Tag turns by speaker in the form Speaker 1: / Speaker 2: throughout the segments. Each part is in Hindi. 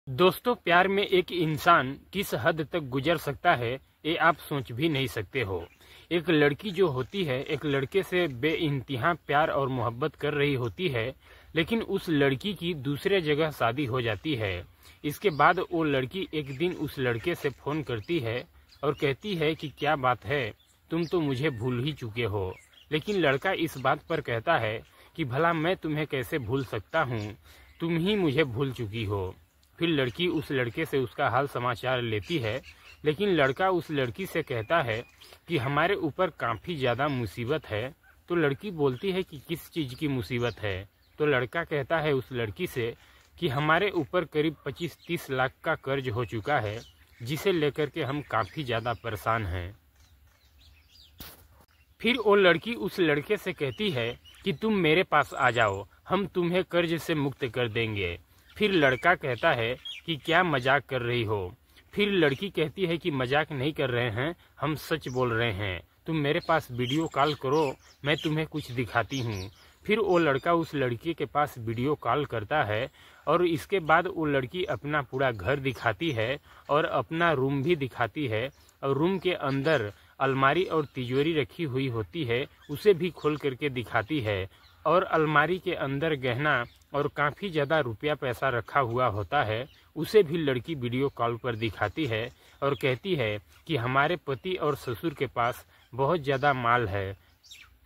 Speaker 1: दोस्तों, प्यार में एक इंसान किस हद तक गुजर सकता है ये आप सोच भी नहीं सकते हो। एक लड़की जो होती है एक लड़के से बेइंतहा प्यार और मोहब्बत कर रही होती है, लेकिन उस लड़की की दूसरे जगह शादी हो जाती है। इसके बाद वो लड़की एक दिन उस लड़के से फ़ोन करती है और कहती है कि क्या बात है, तुम तो मुझे भूल ही चुके हो। लेकिन लड़का इस बात पर कहता है कि भला मैं तुम्हें कैसे भूल सकता हूँ, तुम ही मुझे भूल चुकी हो। फिर लड़की उस लड़के से उसका हाल समाचार लेती है, लेकिन लड़का उस लड़की से कहता है कि हमारे ऊपर काफ़ी ज़्यादा मुसीबत है। तो लड़की बोलती है कि किस चीज़ की मुसीबत है। तो लड़का कहता है उस लड़की से कि हमारे ऊपर करीब 25-30 लाख का कर्ज हो चुका है, जिसे लेकर के हम काफ़ी ज़्यादा परेशान हैं। फिर वो लड़की उस लड़के से कहती है कि तुम मेरे पास आ जाओ, हम तुम्हें कर्ज से मुक्त कर देंगे। फिर लड़का कहता है कि क्या मजाक कर रही हो। फिर लड़की कहती है कि मजाक नहीं कर रहे हैं, हम सच बोल रहे हैं, तुम मेरे पास वीडियो कॉल करो, मैं तुम्हें कुछ दिखाती हूँ। फिर वो लड़का उस लड़की के पास वीडियो कॉल करता है और इसके बाद वो लड़की अपना पूरा घर दिखाती है और अपना रूम भी दिखाती है। और रूम के अंदर अलमारी और तिजोरी रखी हुई होती है, उसे भी खोल करके दिखाती है। और अलमारी के अंदर गहना और काफ़ी ज़्यादा रुपया पैसा रखा हुआ होता है, उसे भी लड़की वीडियो कॉल पर दिखाती है और कहती है कि हमारे पति और ससुर के पास बहुत ज़्यादा माल है,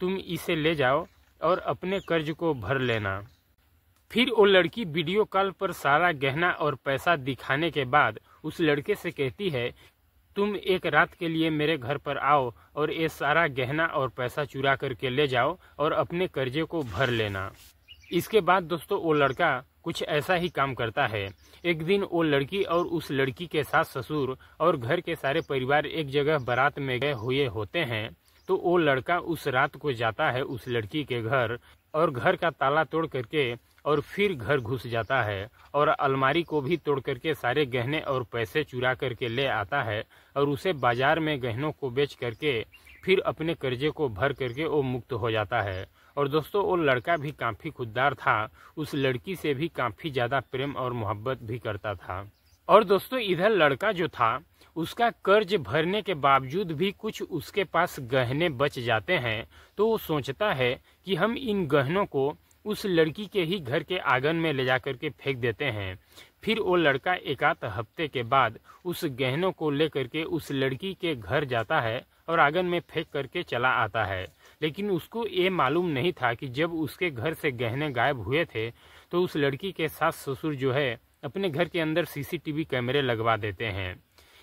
Speaker 1: तुम इसे ले जाओ और अपने कर्ज को भर लेना। फिर वो लड़की वीडियो कॉल पर सारा गहना और पैसा दिखाने के बाद उस लड़के से कहती है तुम एक रात के लिए मेरे घर पर आओ और ये सारा गहना और पैसा चुरा करके ले जाओ और अपने कर्जे को भर लेना। इसके बाद दोस्तों वो लड़का कुछ ऐसा ही काम करता है। एक दिन वो लड़की और उस लड़की के सास ससुर और घर के सारे परिवार एक जगह बारात में गए हुए होते हैं। तो वो लड़का उस रात को जाता है उस लड़की के घर और घर का ताला तोड़ करके और फिर घर घुस जाता है और अलमारी को भी तोड़ करके सारे गहने और पैसे चुरा करके ले आता है और उसे बाजार में गहनों को बेच करके फिर अपने कर्जे को भर करके वो मुक्त हो जाता है। और दोस्तों वो लड़का भी काफ़ी खुददार था, उस लड़की से भी काफ़ी ज़्यादा प्रेम और मोहब्बत भी करता था। और दोस्तों इधर लड़का जो था उसका कर्ज भरने के बावजूद भी कुछ उसके पास गहने बच जाते हैं। तो वो सोचता है कि हम इन गहनों को उस लड़की के ही घर के आंगन में ले जा करके फेंक देते हैं। फिर वो लड़का एक आध हफ्ते के बाद उस गहनों को लेकर के उस लड़की के घर जाता है और आंगन में फेंक करके चला आता है। लेकिन उसको ये मालूम नहीं था कि जब उसके घर से गहने गायब हुए थे तो उस लड़की के सास ससुर जो है अपने घर के अंदर सीसीटीवी कैमरे लगवा देते हैं।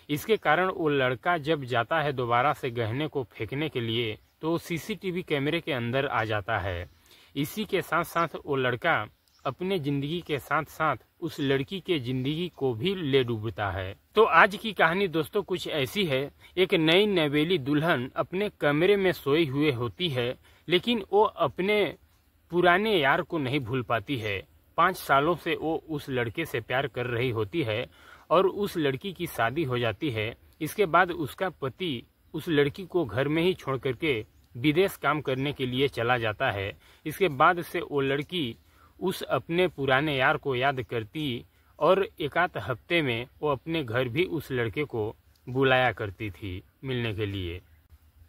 Speaker 1: इसके कारण वो लड़का जब जाता है दोबारा से गहने को फेंकने के लिए तो वो सीसीटीवी कैमरे के अंदर आ जाता है। इसी के साथ साथ वो लड़का अपने ज़िंदगी के साथ साथ उस लड़की के ज़िंदगी को भी ले डूबता है। तो आज की कहानी दोस्तों कुछ ऐसी है। एक नई नवेली दुल्हन अपने कमरे में सोई हुए होती है, लेकिन वो अपने पुराने यार को नहीं भूल पाती है। 5 सालों से वो उस लड़के से प्यार कर रही होती है और उस लड़की की शादी हो जाती है। इसके बाद उसका पति उस लड़की को घर में ही छोड़ करके विदेश काम करने के लिए चला जाता है। इसके बाद से वो लड़की उस अपने पुराने यार को याद करती और एक आध हफ्ते में वो अपने घर भी उस लड़के को बुलाया करती थी मिलने के लिए।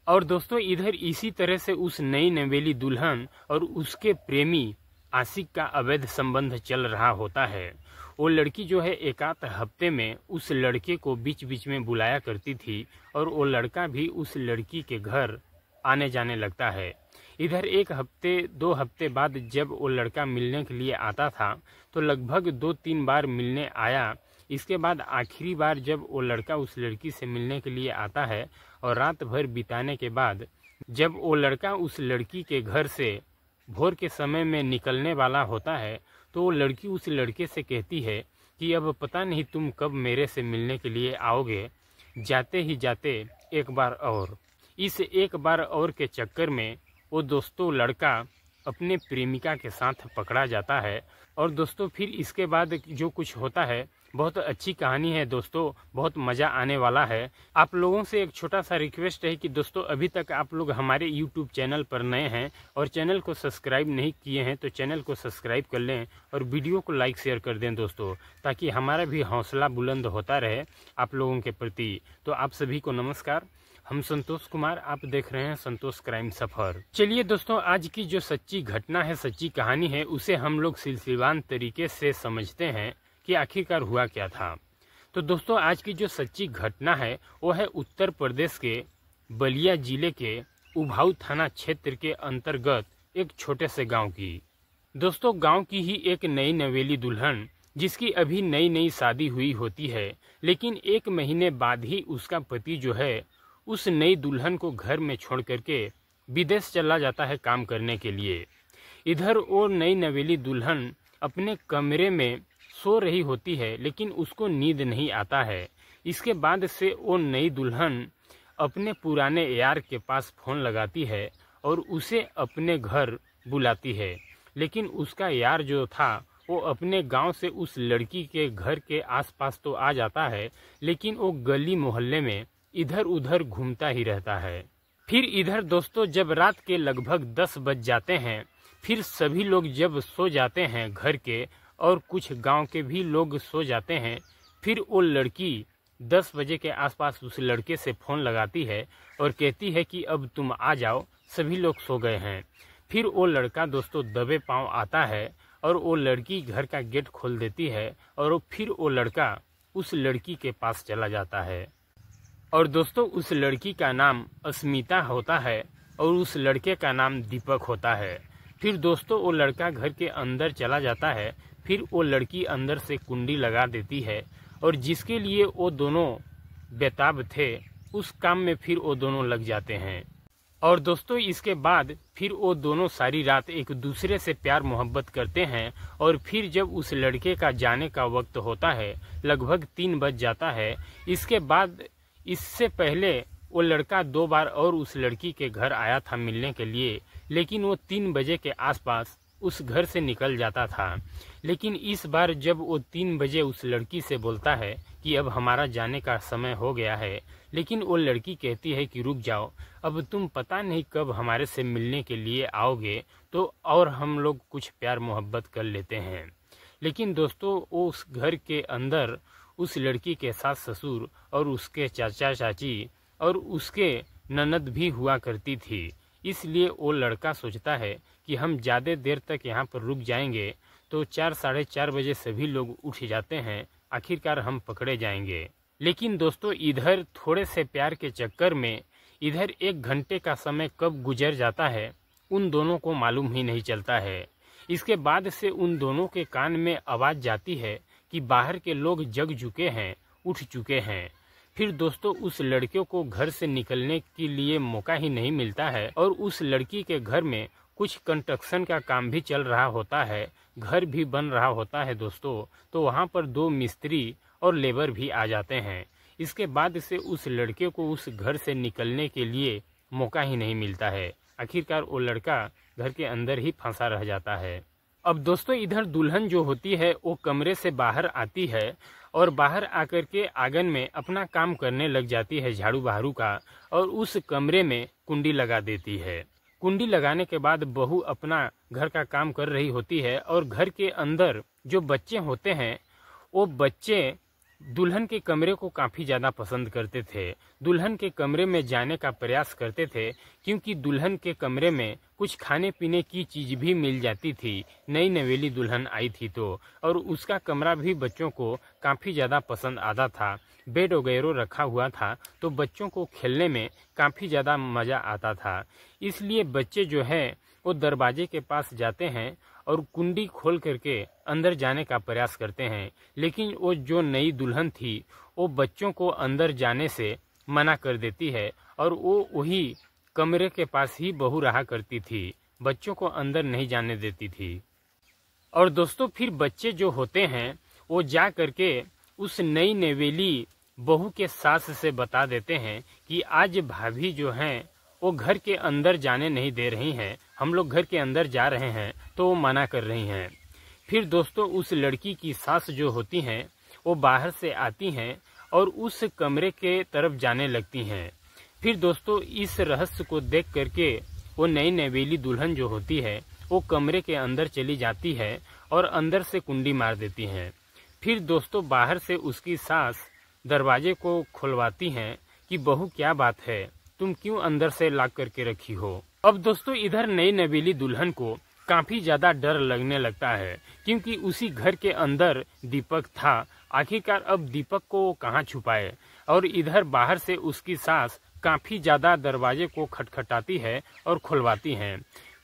Speaker 1: और दोस्तों इधर इसी तरह से उस नई नवेली दुल्हन और उसके प्रेमी आशिक का अवैध संबंध चल रहा होता है। वो लड़की जो है एक आध हफ्ते में उस लड़के को बीच बीच में बुलाया करती थी और वो लड़का भी उस लड़की के घर आने जाने लगता है। इधर 1 हफ्ते 2 हफ्ते बाद जब वो लड़का मिलने के लिए आता था तो लगभग 2-3 बार मिलने आया। इसके बाद आखिरी बार जब वो लड़का उस लड़की से मिलने के लिए आता है और रात भर बिताने के बाद जब वो लड़का उस लड़की के घर से भोर के समय में निकलने वाला होता है तो वो लड़की उस लड़के से कहती है कि अब पता नहीं तुम कब मेरे से मिलने के लिए आओगे, जाते ही जाते एक बार और। इस एक बार और के चक्कर में वो दोस्तों लड़का अपने प्रेमिका के साथ पकड़ा जाता है। और दोस्तों फिर इसके बाद जो कुछ होता है बहुत अच्छी कहानी है दोस्तों, बहुत मज़ा आने वाला है। आप लोगों से एक छोटा सा रिक्वेस्ट है कि दोस्तों अभी तक आप लोग हमारे YouTube चैनल पर नए हैं और चैनल को सब्सक्राइब नहीं किए हैं तो चैनल को सब्सक्राइब कर लें और वीडियो को लाइक शेयर कर दें दोस्तों, ताकि हमारा भी हौसला बुलंद होता रहे आप लोगों के प्रति। तो आप सभी को नमस्कार, हम संतोष कुमार, आप देख रहे हैं संतोष क्राइम सफर। चलिए दोस्तों, आज की जो सच्ची घटना है, सच्ची कहानी है, उसे हम लोग सिलसिलेवार तरीके से समझते हैं कि आखिरकार हुआ क्या था। तो दोस्तों, आज की जो सच्ची घटना है वो है उत्तर प्रदेश के बलिया जिले के उभाऊ थाना क्षेत्र के अंतर्गत एक छोटे से गांव की। दोस्तों, गांव की ही एक नई नवेली दुल्हन, जिसकी अभी नई नई शादी हुई होती है, लेकिन 1 महीने बाद ही उसका पति जो है उस नई दुल्हन को घर में छोड़ करके विदेश चला जाता है काम करने के लिए। इधर वो नई नवेली दुल्हन अपने कमरे में सो रही होती है, लेकिन उसको नींद नहीं आता है। इसके बाद से वो नई दुल्हन अपने पुराने यार के पास फ़ोन लगाती है और उसे अपने घर बुलाती है, लेकिन उसका यार जो था वो अपने गांव से उस लड़की के घर के आसपास तो आ जाता है, लेकिन वो गली मोहल्ले में इधर उधर घूमता ही रहता है। फिर इधर दोस्तों, जब रात के लगभग 10 बज जाते हैं, फिर सभी लोग जब सो जाते हैं घर के और कुछ गांव के भी लोग सो जाते हैं, फिर वो लड़की 10 बजे के आसपास उस लड़के से फ़ोन लगाती है और कहती है कि अब तुम आ जाओ, सभी लोग सो गए हैं। फिर वो लड़का दोस्तों दबे पांव आता है और वो लड़की घर का गेट खोल देती है और फिर वो लड़का उस लड़की के पास चला जाता है। और दोस्तों, उस लड़की का नाम अस्मिता होता है और उस लड़के का नाम दीपक होता है। फिर दोस्तों, वो लड़का घर के अंदर चला जाता है, फिर वो लड़की अंदर से कुंडी लगा देती है और जिसके लिए वो दोनों बेताब थे उस काम में फिर वो दोनों लग जाते हैं। और दोस्तों, इसके बाद फिर वो दोनों सारी रात एक दूसरे से प्यार मोहब्बत करते हैं और फिर जब उस लड़के का जाने का वक्त होता है, लगभग 3 बज जाता है। इसके बाद इससे पहले वो लड़का 2 बार और उस लड़की के घर आया था मिलने के लिए, लेकिन वो 3 बजे के आसपास उस घर से निकल जाता था। लेकिन इस बार जब वो 3 बजे उस लड़की से बोलता है कि अब हमारा जाने का समय हो गया है, लेकिन वो लड़की कहती है कि रुक जाओ, अब तुम पता नहीं कब हमारे से मिलने के लिए आओगे, तो और हम लोग कुछ प्यार मोहब्बत कर लेते हैं। लेकिन दोस्तों, वो उस घर के अंदर उस लड़की के सास ससुर और उसके चाचा चाची और उसके ननद भी हुआ करती थी। इसलिए वो लड़का सोचता है कि हम ज़्यादा देर तक यहाँ पर रुक जाएंगे तो 4 साढ़े 4 बजे सभी लोग उठ जाते हैं, आखिरकार हम पकड़े जाएंगे। लेकिन दोस्तों, इधर थोड़े से प्यार के चक्कर में इधर 1 घंटे का समय कब गुजर जाता है उन दोनों को मालूम ही नहीं चलता है। इसके बाद से उन दोनों के कान में आवाज़ जाती है कि बाहर के लोग जग चुके हैं, उठ चुके हैं। फिर दोस्तों, उस लड़के को घर से निकलने के लिए मौका ही नहीं मिलता है और उस लड़की के घर में कुछ कंस्ट्रक्शन का काम भी चल रहा होता है, घर भी बन रहा होता है दोस्तों। तो वहाँ पर 2 मिस्त्री और लेबर भी आ जाते हैं। इसके बाद से उस लड़के को उस घर से निकलने के लिए मौका ही नहीं मिलता है, आखिरकार वो लड़का घर के अंदर ही फंसा रह जाता है। अब दोस्तों, इधर दुल्हन जो होती है वो कमरे से बाहर आती है और बाहर आकर के आंगन में अपना काम करने लग जाती है, झाड़ू बहारू का, और उस कमरे में कुंडी लगा देती है। कुंडी लगाने के बाद बहू अपना घर का काम कर रही होती है और घर के अंदर जो बच्चे होते हैं वो बच्चे दुल्हन के कमरे को काफ़ी ज़्यादा पसंद करते थे, दुल्हन के कमरे में जाने का प्रयास करते थे, क्योंकि दुल्हन के कमरे में कुछ खाने पीने की चीज़ भी मिल जाती थी। नई नवेली दुल्हन आई थी तो, और उसका कमरा भी बच्चों को काफ़ी ज़्यादा पसंद आता था। बेड वगैरह रखा हुआ था तो बच्चों को खेलने में काफ़ी ज़्यादा मज़ा आता था। इसलिए बच्चे जो है वो दरवाजे के पास जाते हैं और कुंडी खोल करके अंदर जाने का प्रयास करते हैं, लेकिन वो जो नई दुल्हन थी वो बच्चों को अंदर जाने से मना कर देती है और वो वही कमरे के पास ही बहू रहा करती थी, बच्चों को अंदर नहीं जाने देती थी। और दोस्तों, फिर बच्चे जो होते हैं वो जा करके उस नई नवेली बहू के सास से बता देते हैं कि आज भाभी जो हैं वो घर के अंदर जाने नहीं दे रही हैं, हम लोग घर के अंदर जा रहे हैं तो वो मना कर रही हैं। फिर दोस्तों, उस लड़की की सास जो होती हैं वो बाहर से आती हैं और उस कमरे के तरफ जाने लगती हैं। फिर दोस्तों इस रहस्य को देख करके वो नई नवेली दुल्हन जो होती है वो कमरे के अंदर चली जाती है और अंदर से कुंडी मार देती हैं। फिर दोस्तों बाहर से उसकी सास दरवाजे को खुलवाती हैं कि बहू क्या बात है, तुम क्यों अंदर से लॉक करके रखी हो। अब दोस्तों इधर नई नवेली दुल्हन को काफी ज्यादा डर लगने लगता है, क्योंकि उसी घर के अंदर दीपक था। आखिरकार अब दीपक को वो कहाँ छुपाए। और इधर बाहर से उसकी सास काफी ज्यादा दरवाजे को खटखटाती है और खुलवाती हैं।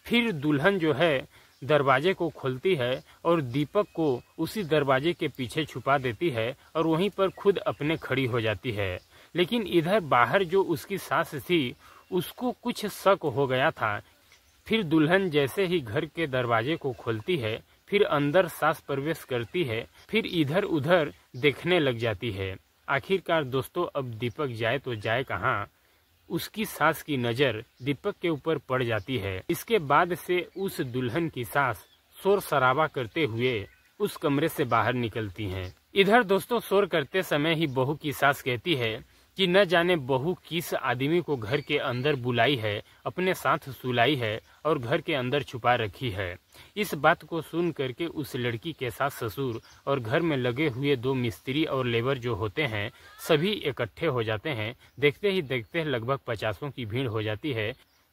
Speaker 1: फिर दुल्हन जो है दरवाजे को खोलती है और दीपक को उसी दरवाजे के पीछे छुपा देती है और वहीं पर खुद अपने खड़ी हो जाती है। लेकिन इधर बाहर जो उसकी सास थी उसको कुछ शक हो गया था। फिर दुल्हन जैसे ही घर के दरवाजे को खोलती है फिर अंदर सास प्रवेश करती है, फिर इधर उधर देखने लग जाती है। आखिरकार दोस्तों अब दीपक जाए तो जाए कहाँ। उसकी सास की नज़र दीपक के ऊपर पड़ जाती है। इसके बाद से उस दुल्हन की सास शोर शराबा करते हुए उस कमरे से बाहर निकलती हैं। इधर दोस्तों शोर करते समय ही बहू की सास कहती है कि न जाने बहू किस आदमी को घर के अंदर बुलाई है, अपने साथ सुलाई है और घर के अंदर छुपा रखी है। इस बात को सुन करके उस लड़की के सास ससुर और घर में लगे हुए 2 मिस्त्री और लेबर जो होते हैं सभी इकट्ठे हो जाते हैं। देखते ही देखते लगभग 50 की भीड़ हो जाती है।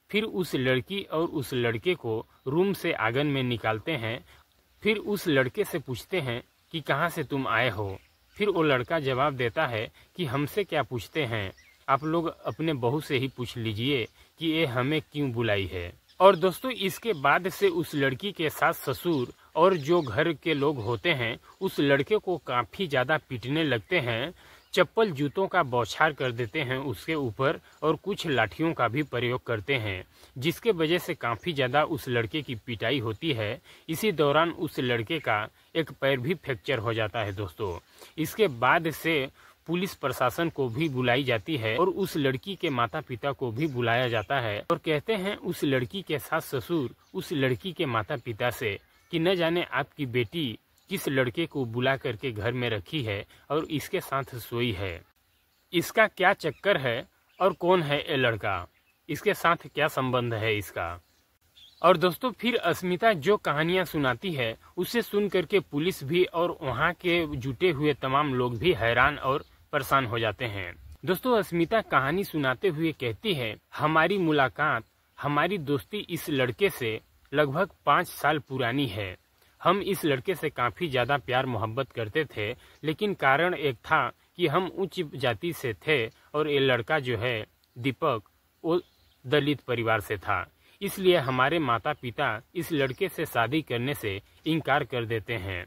Speaker 1: फिर उस लड़की और उस लड़के को रूम से आंगन में निकालते हैं। फिर उस लड़के से पूछते हैं कि कहाँ से तुम आए हो। फिर वो लड़का जवाब देता है कि हमसे क्या पूछते हैं, आप लोग अपने बहू से ही पूछ लीजिए कि ये हमें क्यों बुलाई है। और दोस्तों इसके बाद से उस लड़की के सास ससुर और जो घर के लोग होते हैं उस लड़के को काफ़ी ज़्यादा पीटने लगते हैं। चप्पल जूतों का बौछार कर देते हैं उसके ऊपर और कुछ लाठियों का भी प्रयोग करते हैं, जिसके वजह से काफ़ी ज़्यादा उस लड़के की पिटाई होती है। इसी दौरान उस लड़के का एक पैर भी फ्रैक्चर हो जाता है दोस्तों। इसके बाद से पुलिस प्रशासन को भी बुलाई जाती है और उस लड़की के माता पिता को भी बुलाया जाता है और कहते हैं उस लड़की के सास ससुर उस लड़की के माता पिता से कि न जाने आपकी बेटी किस लड़के को बुला करके घर में रखी है और इसके साथ सोई है, इसका क्या चक्कर है और कौन है ये लड़का, इसके साथ क्या संबंध है इसका। और दोस्तों फिर अस्मिता जो कहानियां सुनाती है उसे सुन करके पुलिस भी और वहां के जुटे हुए तमाम लोग भी हैरान और परेशान हो जाते हैं। दोस्तों अस्मिता कहानी सुनाते हुए कहती है, हमारी मुलाकात, हमारी दोस्ती इस लड़के से लगभग 5 साल पुरानी है। हम इस लड़के से काफ़ी ज़्यादा प्यार मोहब्बत करते थे, लेकिन कारण एक था कि हम उच्च जाति से थे और ये लड़का जो है दीपक वो दलित परिवार से था। इसलिए हमारे माता पिता इस लड़के से शादी करने से इनकार कर देते हैं।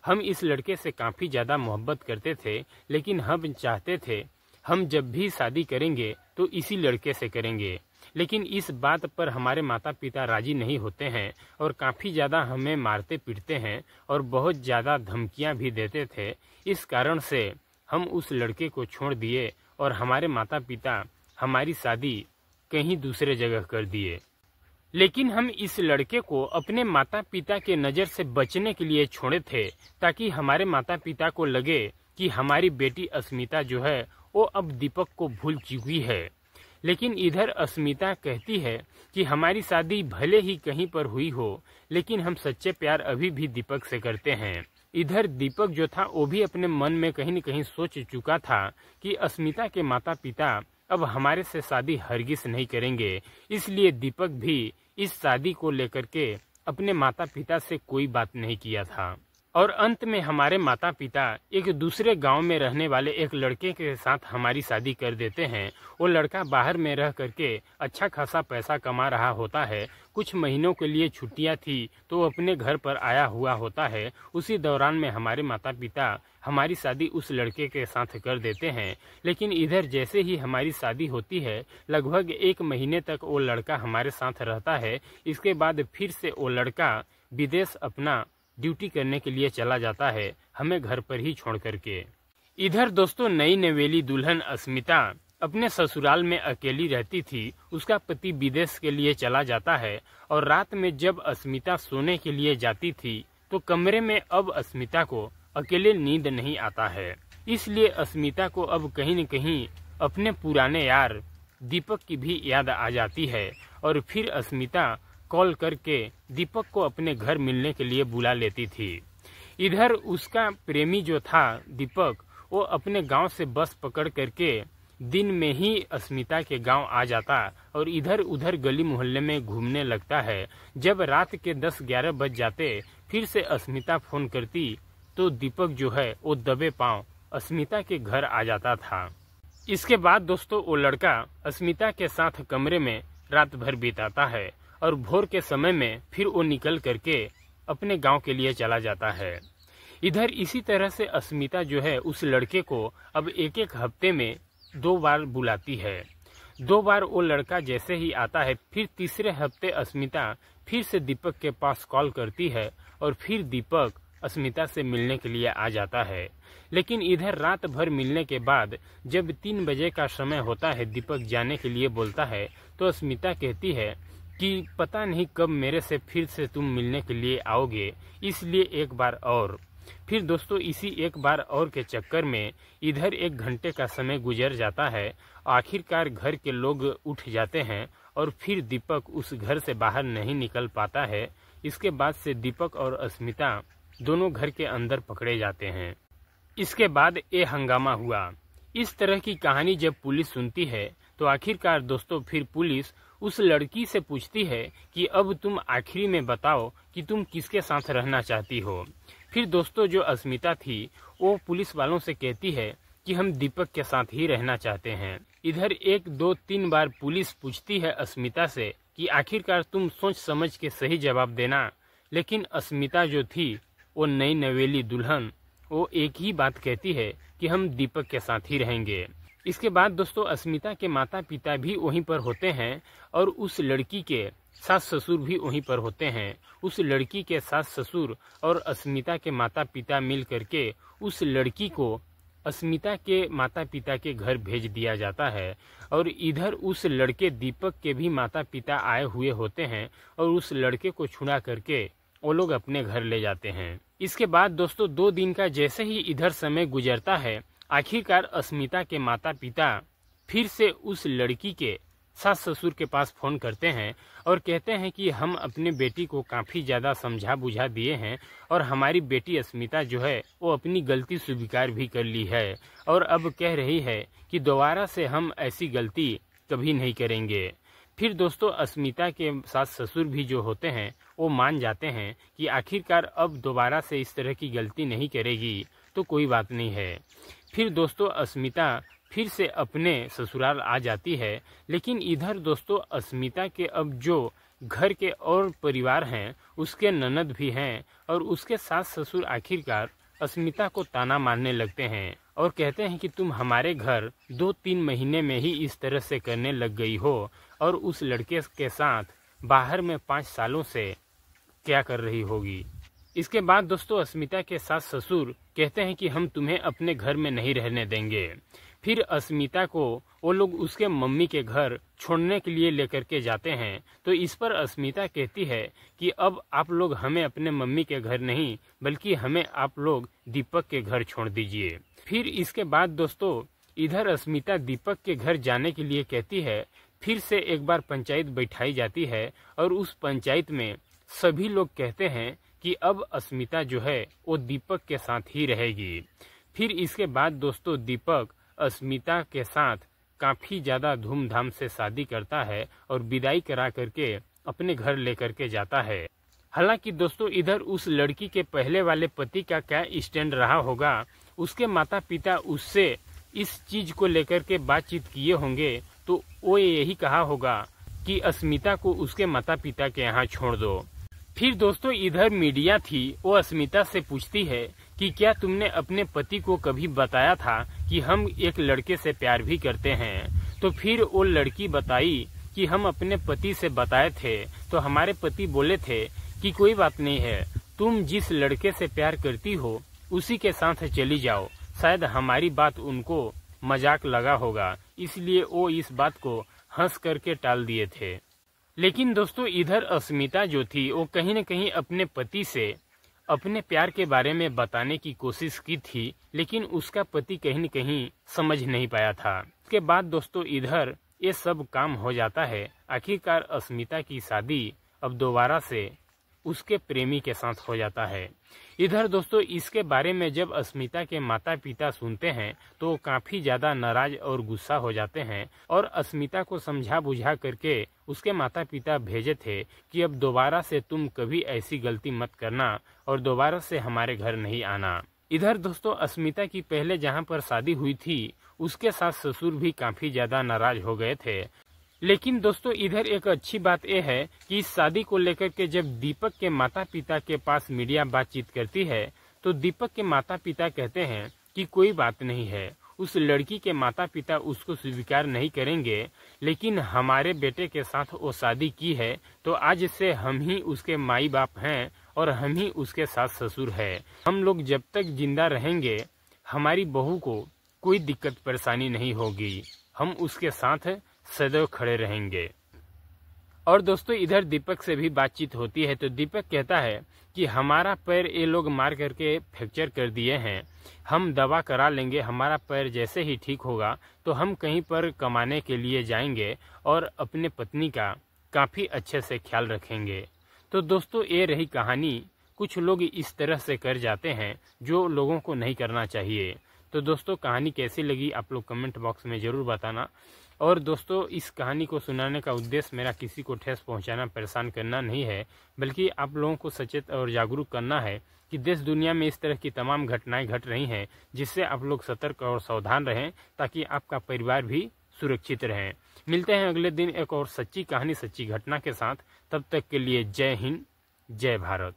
Speaker 1: हम इस लड़के से काफ़ी ज़्यादा मोहब्बत करते थे, लेकिन हम चाहते थे हम जब भी शादी करेंगे तो इसी लड़के से करेंगे। लेकिन इस बात पर हमारे माता पिता राजी नहीं होते हैं और काफ़ी ज़्यादा हमें मारते पीटते हैं और बहुत ज़्यादा धमकियां भी देते थे। इस कारण से हम उस लड़के को छोड़ दिए और हमारे माता पिता हमारी शादी कहीं दूसरे जगह कर दिए। लेकिन हम इस लड़के को अपने माता पिता के नज़र से बचने के लिए छोड़े थे, ताकि हमारे माता पिता को लगे कि हमारी बेटी अस्मिता जो है वो अब दीपक को भूल चुकी है। लेकिन इधर अस्मिता कहती है कि हमारी शादी भले ही कहीं पर हुई हो, लेकिन हम सच्चे प्यार अभी भी दीपक से करते हैं। इधर दीपक जो था वो भी अपने मन में कहीं न कहीं सोच चुका था कि अस्मिता के माता पिता अब हमारे से शादी हरगिज नहीं करेंगे। इसलिए दीपक भी इस शादी को लेकर के अपने माता पिता से कोई बात नहीं किया था। और अंत में हमारे माता पिता एक दूसरे गांव में रहने वाले एक लड़के के साथ हमारी शादी कर देते हैं। वो लड़का बाहर में रह करके अच्छा खासा पैसा कमा रहा होता है। कुछ महीनों के लिए छुट्टियां थी तो वो अपने घर पर आया हुआ होता है। उसी दौरान में हमारे माता पिता हमारी शादी उस लड़के के साथ कर देते हैं। लेकिन इधर जैसे ही हमारी शादी होती है लगभग 1 महीने तक वो लड़का हमारे साथ रहता है। इसके बाद फिर से वो लड़का विदेश अपना ड्यूटी करने के लिए चला जाता है, हमें घर पर ही छोड़ करके। इधर दोस्तों नई नवेली दुल्हन अस्मिता अपने ससुराल में अकेली रहती थी। उसका पति विदेश के लिए चला जाता है और रात में जब अस्मिता सोने के लिए जाती थी तो कमरे में अब अस्मिता को अकेले नींद नहीं आता है। इसलिए अस्मिता को अब कहीं न कहीं अपने पुराने यार दीपक की भी याद आ जाती है और फिर अस्मिता कॉल करके दीपक को अपने घर मिलने के लिए बुला लेती थी। इधर उसका प्रेमी जो था दीपक, वो अपने गांव से बस पकड़ करके दिन में ही अस्मिता के गांव आ जाता और इधर उधर गली मोहल्ले में घूमने लगता है। जब रात के 10-11 बज जाते फिर से अस्मिता फोन करती तो दीपक जो है वो दबे पांव अस्मिता के घर आ जाता था। इसके बाद दोस्तों वो लड़का अस्मिता के साथ कमरे में रात भर बिताता है और भोर के समय में फिर वो निकल करके अपने गांव के लिए चला जाता है। इधर इसी तरह से अस्मिता जो है उस लड़के को अब एक हफ्ते में 2 बार बुलाती है। 2 बार वो लड़का जैसे ही आता है फिर तीसरे हफ्ते अस्मिता फिर से दीपक के पास कॉल करती है और फिर दीपक अस्मिता से मिलने के लिए आ जाता है। लेकिन इधर रात भर मिलने के बाद जब 3 बजे का समय होता है दीपक जाने के लिए बोलता है तो अस्मिता कहती है कि पता नहीं कब मेरे से फिर से तुम मिलने के लिए आओगे, इसलिए एक बार और। फिर दोस्तों इसी एक बार और के चक्कर में इधर 1 घंटे का समय गुजर जाता है। आखिरकार घर के लोग उठ जाते हैं और फिर दीपक उस घर से बाहर नहीं निकल पाता है। इसके बाद से दीपक और अस्मिता दोनों घर के अंदर पकड़े जाते हैं। इसके बाद ये हंगामा हुआ। इस तरह की कहानी जब पुलिस सुनती है तो आखिरकार दोस्तों फिर पुलिस उस लड़की से पूछती है कि अब तुम आखिरी में बताओ कि तुम किसके साथ रहना चाहती हो। फिर दोस्तों जो अस्मिता थी वो पुलिस वालों से कहती है कि हम दीपक के साथ ही रहना चाहते हैं। इधर 1, 2, 3 बार पुलिस पूछती है अस्मिता से कि आखिरकार तुम सोच समझ के सही जवाब देना, लेकिन अस्मिता जो थी वो नई नवेली दुल्हन, वो एक ही बात कहती है कि हम दीपक के साथ ही रहेंगे। इसके बाद दोस्तों अस्मिता के माता पिता भी वहीं पर होते हैं और उस लड़की के सास ससुर भी वहीं पर होते हैं। उस लड़की के सास ससुर और अस्मिता के माता पिता मिल करके उस लड़की को अस्मिता के माता पिता के घर भेज दिया जाता है और इधर उस लड़के दीपक के भी माता पिता आए हुए होते हैं और उस लड़के को छुड़ा करके वो लोग अपने घर ले जाते हैं। इसके बाद दोस्तों 2 दिन का जैसे ही इधर समय गुजरता है, आखिरकार अस्मिता के माता पिता फिर से उस लड़की के सास ससुर के पास फोन करते हैं और कहते हैं कि हम अपने बेटी को काफ़ी ज़्यादा समझा बुझा दिए हैं और हमारी बेटी अस्मिता जो है वो अपनी गलती स्वीकार भी कर ली है और अब कह रही है कि दोबारा से हम ऐसी गलती कभी नहीं करेंगे। फिर दोस्तों अस्मिता के सास ससुर भी जो होते हैं वो मान जाते हैं कि आखिरकार अब दोबारा से इस तरह की गलती नहीं करेगी तो कोई बात नहीं है। फिर दोस्तों अस्मिता फिर से अपने ससुराल आ जाती है। लेकिन इधर दोस्तों अस्मिता के अब जो घर के और परिवार हैं उसके ननद भी हैं और उसके सास ससुर आखिरकार अस्मिता को ताना मारने लगते हैं और कहते हैं कि तुम हमारे घर 2-3 महीने में ही इस तरह से करने लग गई हो और उस लड़के के साथ बाहर में 5 सालों से क्या कर रही होगी। इसके बाद दोस्तों अस्मिता के सास ससुर कहते हैं कि हम तुम्हें अपने घर में नहीं रहने देंगे। फिर अस्मिता को वो लोग उसके मम्मी के घर छोड़ने के लिए लेकर के जाते हैं तो इस पर अस्मिता कहती है कि अब आप लोग हमें अपने मम्मी के घर नहीं बल्कि हमें आप लोग दीपक के घर छोड़ दीजिए। फिर इसके बाद दोस्तों इधर अस्मिता दीपक के घर जाने के लिए कहती है। फिर से एक बार पंचायत बैठाई जाती है और उस पंचायत में सभी लोग कहते हैं कि अब अस्मिता जो है वो दीपक के साथ ही रहेगी। फिर इसके बाद दोस्तों दीपक अस्मिता के साथ काफ़ी ज़्यादा धूमधाम से शादी करता है और विदाई करा करके अपने घर लेकर के जाता है। हालांकि दोस्तों इधर उस लड़की के पहले वाले पति का क्या स्टैंड रहा होगा, उसके माता पिता उससे इस चीज़ को लेकर के बातचीत किए होंगे तो वो यही कहा होगा कि अस्मिता को उसके माता पिता के यहाँ छोड़ दो। फिर दोस्तों इधर मीडिया थी वो अस्मिता से पूछती है कि क्या तुमने अपने पति को कभी बताया था कि हम एक लड़के से प्यार भी करते हैं। तो फिर वो लड़की बताई कि हम अपने पति से बताए थे तो हमारे पति बोले थे कि कोई बात नहीं है, तुम जिस लड़के से प्यार करती हो उसी के साथ चली जाओ। शायद हमारी बात उनको मजाक लगा होगा इसलिए वो इस बात को हंस करके टाल दिए थे। लेकिन दोस्तों इधर अस्मिता जो थी वो कहीं न कहीं अपने पति से अपने प्यार के बारे में बताने की कोशिश की थी, लेकिन उसका पति कहीं न कहीं समझ नहीं पाया था। उसके बाद दोस्तों इधर ये सब काम हो जाता है। आखिरकार अस्मिता की शादी अब दोबारा से उसके प्रेमी के साथ हो जाता है। इधर दोस्तों इसके बारे में जब अस्मिता के माता पिता सुनते हैं तो वो काफ़ी ज़्यादा नाराज और गुस्सा हो जाते हैं और अस्मिता को समझा बुझा करके उसके माता पिता भेजे थे कि अब दोबारा से तुम कभी ऐसी गलती मत करना और दोबारा से हमारे घर नहीं आना। इधर दोस्तों अस्मिता की पहले जहाँ पर शादी हुई थी उसके सास ससुर भी काफ़ी ज़्यादा नाराज हो गए थे। लेकिन दोस्तों इधर एक अच्छी बात यह है कि इस शादी को लेकर के जब दीपक के माता पिता के पास मीडिया बातचीत करती है तो दीपक के माता पिता कहते हैं कि कोई बात नहीं है, उस लड़की के माता पिता उसको स्वीकार नहीं करेंगे, लेकिन हमारे बेटे के साथ वो शादी की है तो आज से हम ही उसके माई बाप हैं और हम ही उसके सास ससुर हैं। हम लोग जब तक जिंदा रहेंगे हमारी बहू को कोई दिक्कत परेशानी नहीं होगी, हम उसके साथ सदैव खड़े रहेंगे। और दोस्तों इधर दीपक से भी बातचीत होती है तो दीपक कहता है कि हमारा पैर ये लोग मार करके फ्रैक्चर कर दिए हैं, हम दवा करा लेंगे, हमारा पैर जैसे ही ठीक होगा तो हम कहीं पर कमाने के लिए जाएंगे और अपने पत्नी का काफ़ी अच्छे से ख्याल रखेंगे। तो दोस्तों ये रही कहानी। कुछ लोग इस तरह से कर जाते हैं जो लोगों को नहीं करना चाहिए। तो दोस्तों कहानी कैसी लगी आप लोग कमेंट बॉक्स में ज़रूर बताना। और दोस्तों इस कहानी को सुनाने का उद्देश्य मेरा किसी को ठेस पहुंचाना, परेशान करना नहीं है, बल्कि आप लोगों को सचेत और जागरूक करना है कि देश दुनिया में इस तरह की तमाम घटनाएं घट रही हैं, जिससे आप लोग सतर्क और सावधान रहें ताकि आपका परिवार भी सुरक्षित रहें। मिलते हैं अगले दिन एक और सच्ची कहानी, सच्ची घटना के साथ। तब तक के लिए जय हिंद, जय भारत।